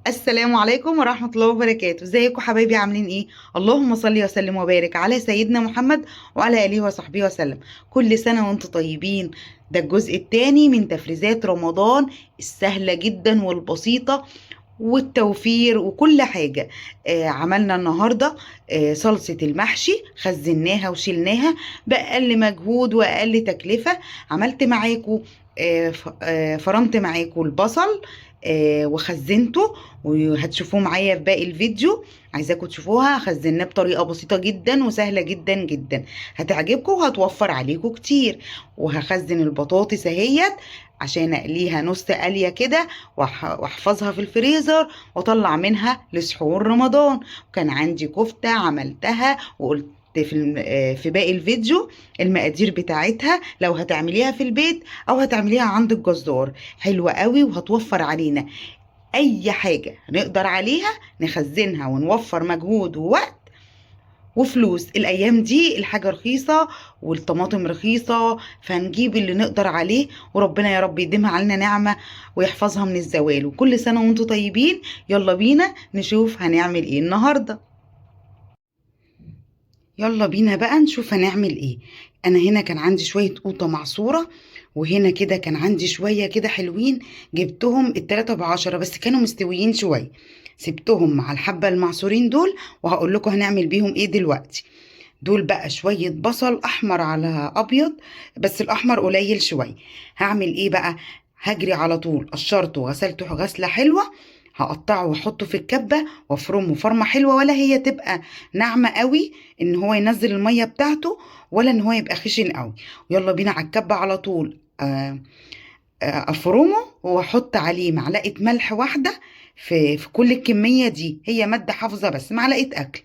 السلام عليكم ورحمة الله وبركاته. ازيكم حبايبي؟ عاملين ايه؟ اللهم صل وسلم وبارك على سيدنا محمد وعلى آله وصحبه وسلم. كل سنة وانتم طيبين. ده الجزء الثاني من تفريزات رمضان السهلة جدا والبسيطة والتوفير وكل حاجة. عملنا النهاردة صلصة المحشي، خزناها وشلناها بأقل مجهود وأقل تكلفة. عملت معاكم فرمت معاكم البصل وخزنته، وهتشوفوه معايا في باقي الفيديو. عايزاكم تشوفوها، خزناه بطريقة بسيطة جدا وسهلة جدا جدا، هتعجبكم وهتوفر عليكم كتير. وهخزن البطاطس اهيت عشان اقليها نص قلية كده واحفظها في الفريزر واطلع منها لسحور رمضان. وكان عندي كفتة عملتها وقلت في باقي الفيديو المقادير بتاعتها لو هتعمليها في البيت او هتعمليها عند الجزار. حلوة قوي وهتوفر علينا اي حاجة نقدر عليها، نخزنها ونوفر مجهود ووقت وفلوس. الايام دي الحاجة رخيصة والطماطم رخيصة، فنجيب اللي نقدر عليه، وربنا يا رب يديمها علينا نعمة ويحفظها من الزوال. وكل سنة وانتم طيبين. يلا بينا نشوف هنعمل ايه النهاردة. يلا بينا بقى نشوف هنعمل ايه. انا هنا كان عندي شوية قوطة معصورة، وهنا كده كان عندي شوية كده حلوين، جبتهم التلاتة ب10 بس كانوا مستويين شوية، سبتهم مع الحبة المعصورين دول. وهقول لكم هنعمل بيهم ايه دلوقتي. دول بقى شوية بصل احمر على ابيض، بس الاحمر قليل شوية. هعمل ايه بقى؟ هجري على طول قشرته وغسلته غسلة حلوة، هقطعه واحطه في الكبة وافرمه فرمة حلوة، ولا هي تبقى ناعمة قوي ان هو ينزل المية بتاعته، ولا ان هو يبقى خشن قوي. يلا بينا على الكبة على طول. افرمه واحط عليه معلقة ملح واحدة في كل الكمية دي، هي مادة حافظة بس معلقة اكل.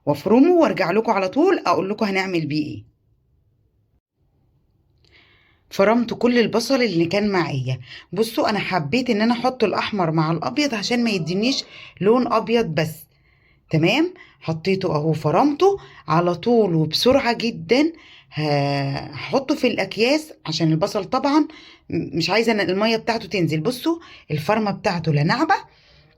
وافرمه وارجع لكم على طول اقول لكم هنعمل بيه ايه. فرمت كل البصل اللي كان معايا. بصوا انا حبيت ان انا احط الاحمر مع الابيض عشان ما يدينيش لون ابيض بس. تمام، حطيته اهو فرمته على طول وبسرعة جدا. هحطه في الاكياس عشان البصل طبعا مش عايزة ان المية بتاعته تنزل. بصوا الفرمة بتاعته لا ناعمة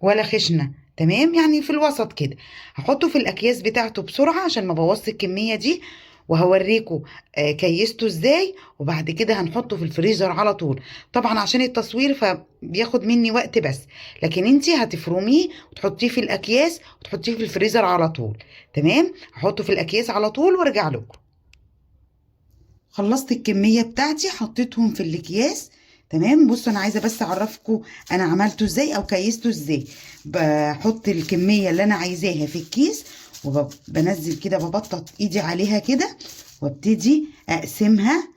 ولا خشنة، تمام يعني في الوسط كده. هحطه في الاكياس بتاعته بسرعة عشان ما بوظش الكمية دي، وهوريكم كيسته ازاي. وبعد كده هنحطه في الفريزر على طول. طبعا عشان التصوير فبياخد مني وقت بس، لكن انتي هتفرميه وتحطيه في الاكياس وتحطيه في الفريزر على طول. تمام، هحطه في الاكياس على طول وارجع لكم. خلصت الكمية بتاعتي حطيتهم في الاكياس. تمام، بصوا انا عايزة بس اعرفكم انا عملته ازاي او كيسته ازاي. بحط الكمية اللي انا عايزاها في الكيس، وبنزل كده ببطط ايدي عليها كده، وابتدي اقسمها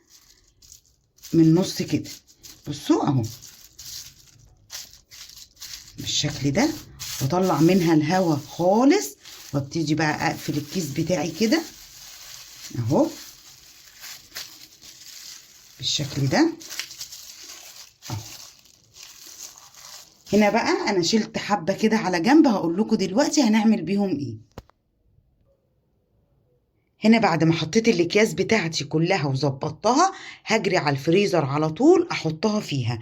من النص كده. بصوا اهو بالشكل ده، واطلع منها الهواء خالص، وابتدي بقى اقفل الكيس بتاعي كده اهو بالشكل ده اهو. هنا بقى انا شلت حبة كده على جنب، هقول لكم دلوقتي هنعمل بيهم ايه. هنا بعد ما حطيت الاكياس بتاعتي كلها وظبطتها، هجري على الفريزر على طول احطها فيها.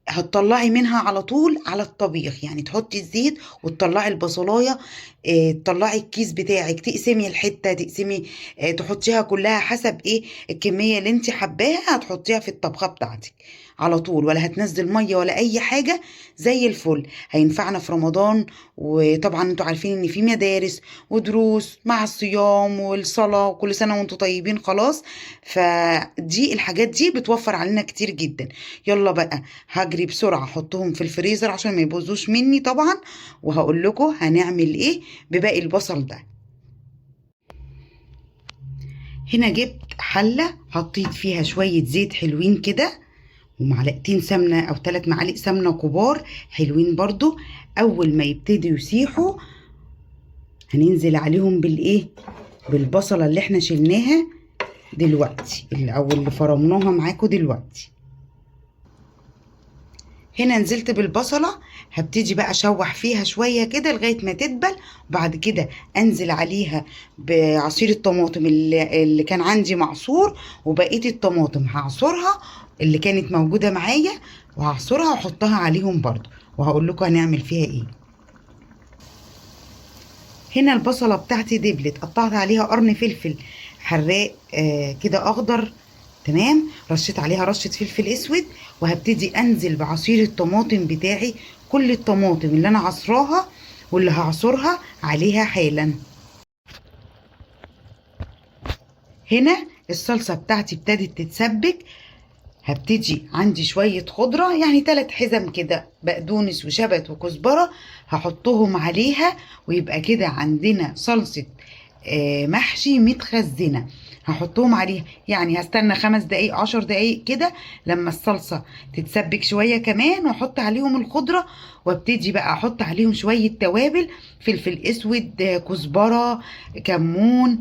هتطلعي منها على طول على الطبيخ، يعني تحطي الزيت وتطلعي البصلايه. تطلعي الكيس بتاعك، تقسمي الحته، تقسمي تحطيها كلها حسب ايه الكميه اللي انت حباها، هتحطيها في الطبخه بتاعتك على طول، ولا هتنزل ميه ولا اي حاجه. زي الفل، هينفعنا في رمضان. وطبعا انتوا عارفين ان في مدارس ودروس مع الصيام والصلاه، وكل سنه وانتوا طيبين خلاص. فدي الحاجات دي بتوفر علينا كتير جدا. يلا بقى هجري بسرعة احطهم في الفريزر عشان ما يبوظوش مني طبعا، وهقول لكم هنعمل ايه بباقي البصل ده. هنا جبت حلة حطيت فيها شوية زيت حلوين كده، ومعلقتين سمنة او 3 معالق سمنة كبار حلوين برضو. اول ما يبتدوا يسيحوا هننزل عليهم بالايه، بالبصلة اللي احنا شلناها دلوقتي، او اللي فرمناها معاكم دلوقتي. هنا نزلت بالبصلة، هبتدي بقى اشوح فيها شوية كده لغاية ما تدبل. وبعد كده انزل عليها بعصير الطماطم اللي كان عندي معصور، وبقية الطماطم هعصرها اللي كانت موجودة معايا، وهعصرها واحطها عليهم برضو، وهقول لكم هنعمل فيها ايه. هنا البصله بتاعتي دبلت، قطعت عليها قرن فلفل حراق كده اخضر، تمام. رشيت عليها رشه فلفل اسود، وهبتدي انزل بعصير الطماطم بتاعي، كل الطماطم اللي انا عصراها واللي هعصرها عليها حالا. هنا الصلصه بتاعتي ابتدت تتسبك، هبتدي عندي شوية خضرة يعني 3 حزم كده، بقدونس وشبت وكزبرة، هحطهم عليها، ويبقى كده عندنا صلصة محشي متخزنة. هحطهم عليها يعني هستنى 5 دقايق 10 دقايق كده لما الصلصة تتسبك شوية كمان، واحط عليهم الخضرة، وابتدي بقى احط عليهم شوية توابل، فلفل اسود، كزبرة، كمون،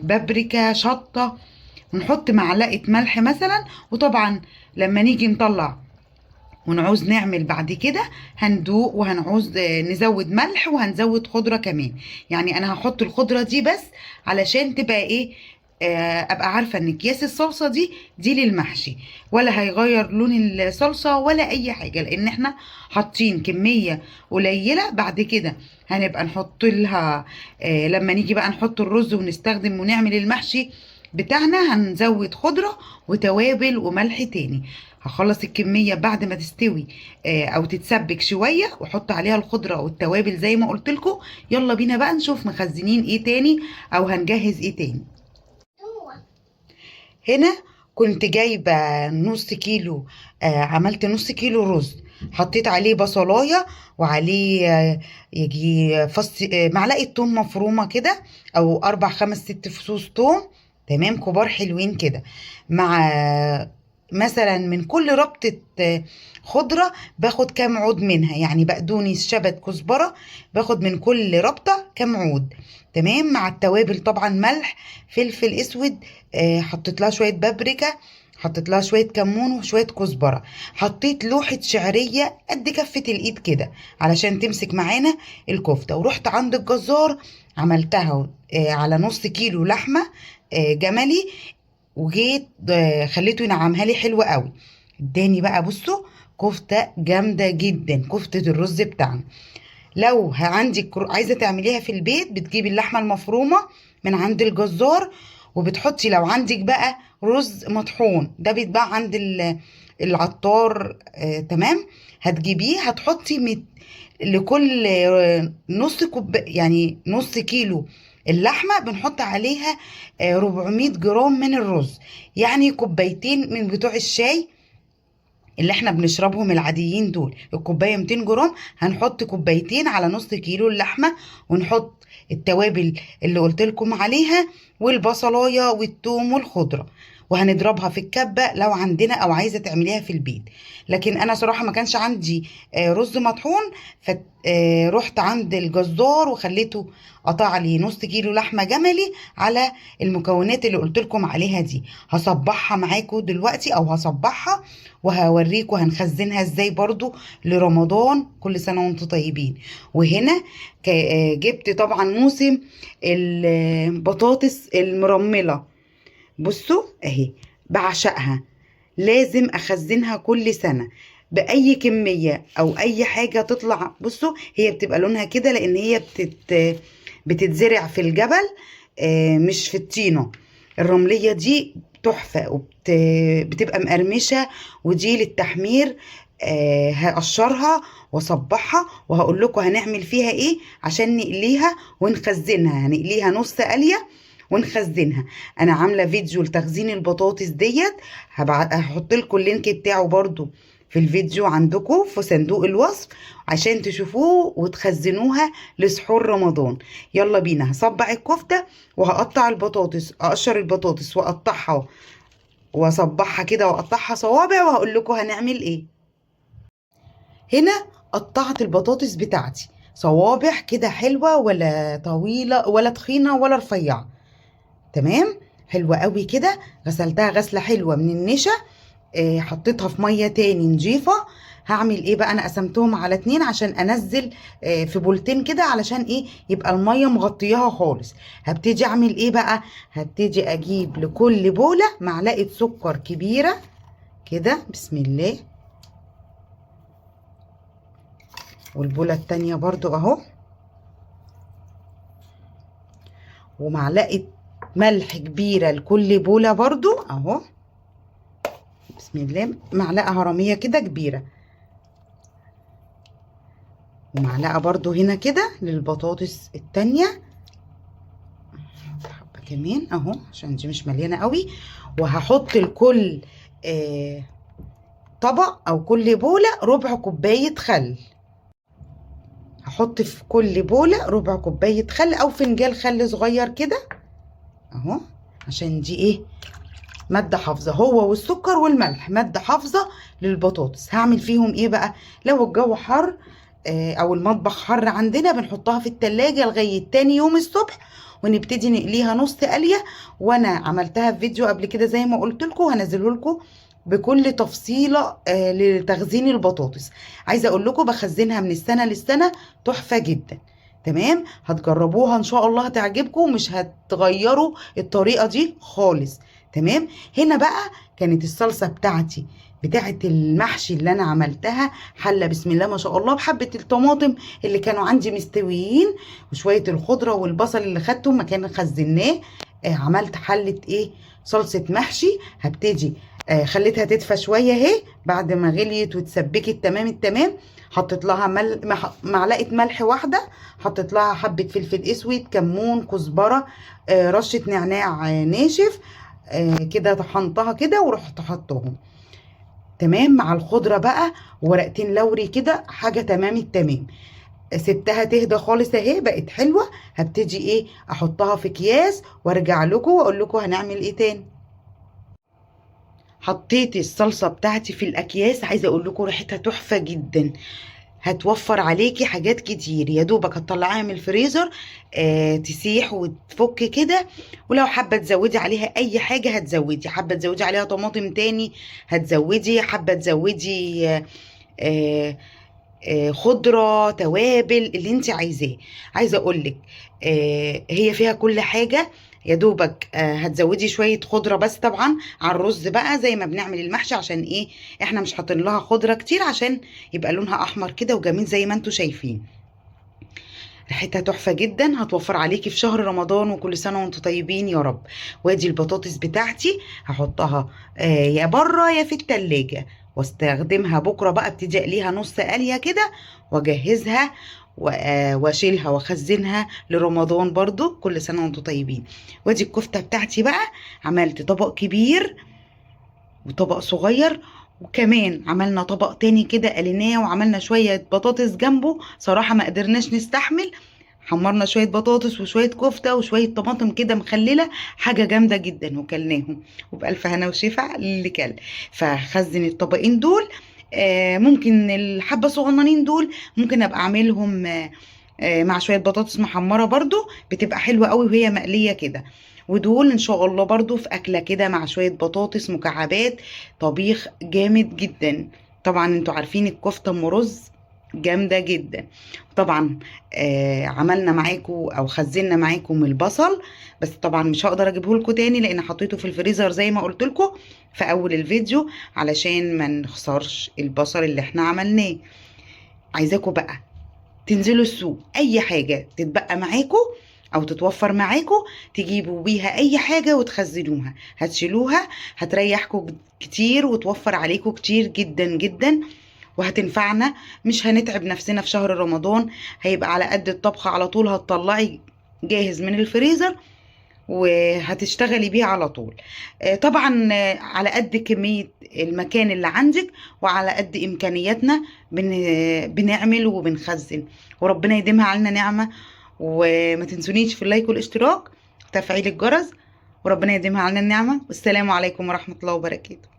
بابريكا، شطة، ونحط معلقة ملح مثلا. وطبعا لما نيجي نطلع ونعوز نعمل بعد كده هندوق، وهنعوز نزود ملح وهنزود خضرة كمان. يعني انا هحط الخضرة دي بس علشان تبقى ايه، ابقى عارفة ان اكياس الصلصة دي للمحشي، ولا هيغير لون الصلصة ولا اي حاجة، لان احنا حاطين كمية قليلة. بعد كده هنبقى نحط لها لما نيجي بقى نحط الرز ونستخدم ونعمل المحشي بتاعنا، هنزود خضرة وتوابل وملح تاني. هخلص الكمية بعد ما تستوي او تتسبك شوية، واحط عليها الخضرة والتوابل زي ما قلت لكم. يلا بينا بقى نشوف مخزنين ايه تاني او هنجهز ايه تاني. هنا كنت جايبة نص كيلو، عملت نص كيلو رز، حطيت عليه بصلاية، وعليه يجي فص معلقة توم مفرومة كده، او 4 5 6 فصوص توم، تمام، كبار حلوين كده، مع مثلا من كل ربطة خضرة باخد كام عود منها، يعني بقدونس شبت كزبرة، باخد من كل ربطة كام عود، تمام، مع التوابل طبعا ملح، فلفل اسود، حطيت لها شوية بابريكا، حطيت لها شوية كمون وشوية كزبرة، حطيت لوحة شعرية قد كفة الإيد كده علشان تمسك معانا الكفتة. ورحت عند الجزار عملتها على نص كيلو لحمة جملي، وجيت خليته ينعمها لي حلوة قوي، اداني بقى بصوا كفتة جامدة جدا، كفتة الرز بتاعنا. لو عندك عايزة تعمليها في البيت، بتجيبي اللحمة المفرومة من عند الجزار، وبتحطي لو عندك بقى رز مطحون ده بيتباع عند العطار، تمام، هتجيبيه، هتحطي لكل نص يعني نص كيلو اللحمة بنحط عليها 400 جرام من الرز، يعني كوبايتين من بتوع الشاي اللي احنا بنشربهم العاديين دول. الكوبايه 200 جرام، هنحط كوبايتين على نص كيلو اللحمه، ونحط التوابل اللي قلت لكم عليها، والبصلايه والثوم والخضره، وهنضربها في الكبه لو عندنا او عايزه تعمليها في البيت. لكن انا صراحه ما كانش عندي رز مطحون، فرحت عند الجزار وخليته قطع لي نص كيلو لحمه جملي على المكونات اللي قلت لكم عليها دي. هصبحها معاكم دلوقتي او هصبحها وهوريكم هنخزنها ازاي برضو لرمضان، كل سنة وانتم طيبين. وهنا جبت طبعا موسم البطاطس المرملة، بصوا اهي، بعشقها، لازم اخزنها كل سنة بأي كمية او اي حاجة تطلع. بصوا هي بتبقى لونها كده لان هي بتتزرع في الجبل، مش في الطينة. الرملية دي تحفة، بتبقى مقرمشة، ودي للتحمير. هقشرها واصبحها وهقول لكم هنعمل فيها ايه عشان نقليها ونخزنها. هنقليها نص قلية ونخزنها. انا عاملة فيديو لتخزين البطاطس ديت، هحط لكم اللينك بتاعه برضو في الفيديو عندكم في صندوق الوصف عشان تشوفوه وتخزنوها لسحور رمضان. يلا بينا، هصبع الكفتة وهقطع البطاطس، اقشر البطاطس واقطعها واصبعها كده واقطعها صوابع، وهقول لكم هنعمل ايه. هنا قطعت البطاطس بتاعتي صوابع كده حلوة، ولا طويلة ولا تخينة ولا رفيعة، تمام، حلوة قوي كده. غسلتها غسلة حلوة من النشا، حطيتها في مية تاني نضيفة. هعمل ايه بقى، انا قسمتهم على 2 عشان انزل في بولتين كده، علشان ايه، يبقى المية مغطياها خالص. هبتدي اعمل ايه بقى، هبتدي اجيب لكل بولة معلقة سكر كبيرة كده، بسم الله، والبولة التانية برضو اهو، ومعلقة ملح كبيرة لكل بولة برضو اهو، بسم الله، معلقة هرمية كده كبيرة، ومعلقة برضو هنا كده للبطاطس التانية، حبة كمان اهو عشان دي مش مليانة قوي. وهحط لكل طبق او كل بولة ربع كوباية خل، هحط في كل بولة ربع كوباية خل او فنجان خل صغير كده اهو، عشان دي ايه، مادة حافظة، هو والسكر والملح مادة حافظة للبطاطس. هعمل فيهم ايه بقى؟ لو الجو حر او المطبخ حر عندنا بنحطها في التلاجة لغاية تاني يوم الصبح ونبتدي نقليها نص قلية. وانا عملتها في فيديو قبل كده زي ما قلت لكم، هنزله لكم بكل تفصيلة لتخزين البطاطس. عايزة اقول لكم بخزنها من السنة للسنة، تحفة جدا. تمام، هتجربوها ان شاء الله هتعجبكم، مش هتغيروا الطريقة دي خالص. تمام. هنا بقى كانت الصلصة بتاعتي بتاعت المحشي اللي انا عملتها، حلة بسم الله ما شاء الله بحبة الطماطم اللي كانوا عندي مستويين وشوية الخضرة والبصل اللي خدتهم مكان خزناه. عملت حلة ايه، صلصة محشي. هبتدي خليتها تدفى شوية اهي، بعد ما غليت واتسبكت تمام التمام حطيت لها معلقة ملح واحدة، حطيت لها حبة فلفل اسود، كمون، كزبرة، رشة نعناع ناشف كده، طحنتها كده ورحت حطهم تمام مع الخضرة بقى، ورقتين لوري كده، حاجة تمام التمام. سبتها تهدى خالص اهي بقت حلوة. هبتدي ايه، احطها في اكياس وارجع لكم واقول لكم هنعمل ايه تاني. حطيت الصلصة بتاعتي في الاكياس، عايزة اقول لكم ريحتها تحفة جدا، هتوفر عليكي حاجات كتير. يا دوبك هتطلعيها من الفريزر تسيح وتفك كده. ولو حابه تزودي عليها اي حاجه هتزودي، حابه تزودي عليها طماطم تاني هتزودي، حابه تزودي آه خضره، توابل، اللي انت عايزاه. عايزه اقولك هي فيها كل حاجه. يا دوبك هتزودي شويه خضره بس طبعا على الرز بقى زي ما بنعمل المحشي، عشان ايه، احنا مش حاطين لها خضره كتير عشان يبقى لونها احمر كده وجميل زي ما انتم شايفين. ريحتها تحفه جدا، هتوفر عليكي في شهر رمضان، وكل سنه وانتم طيبين يا رب. وادي البطاطس بتاعتي هحطها يا بره يا في التلاجة، واستخدمها بكره بقى، ابتدي اقليها نص قليه كده واجهزها واشيلها واخزنها لرمضان برضو، كل سنه وانتم طيبين. وادي الكفته بتاعتي بقى، عملت طبق كبير وطبق صغير، وكمان عملنا طبق تاني كده قليناه، وعملنا شوية بطاطس جنبه، صراحة ما قدرناش نستحمل، حمرنا شوية بطاطس وشوية كفتة وشوية طماطم كده مخللة، حاجة جامدة جدا، وكلناهم وبألف هنا وشفا للي كل. فخزن الطبقين دول. ممكن الحبة صغننين دول ممكن ابقى اعملهم مع شوية بطاطس محمرة برضو، بتبقى حلوة قوي وهي مقلية كده. ودول ان شاء الله برضو في اكلة كده مع شوية بطاطس مكعبات، طبيخ جامد جدا. طبعا انتوا عارفين الكفتة ام رز جامدة جدا. طبعا عملنا معاكم او خزنا معاكم البصل، بس طبعا مش هقدر اجيبه لكم تاني لان حطيته في الفريزر زي ما قلت لكم في اول الفيديو، علشان ما نخسرش البصل اللي احنا عملناه. عايزاكم بقى تنزلوا السوق، اي حاجة تتبقى معاكم او تتوفر معاكم تجيبوا بيها اي حاجة وتخزنوها، هتشيلوها هتريحكم كتير وتوفر عليكم كتير جدا جدا، وهتنفعنا. مش هنتعب نفسنا في شهر رمضان، هيبقى على قد الطبخة على طول، هتطلعي جاهز من الفريزر وهتشتغلي بيه على طول. طبعا على قد كمية المكان اللي عندك وعلى قد إمكانياتنا بنعمل وبنخزن، وربنا يديمها علينا نعمة. وما تنسونيش في اللايك والاشتراك وتفعيل الجرس، وربنا يديمها علينا النعمة. والسلام عليكم ورحمة الله وبركاته.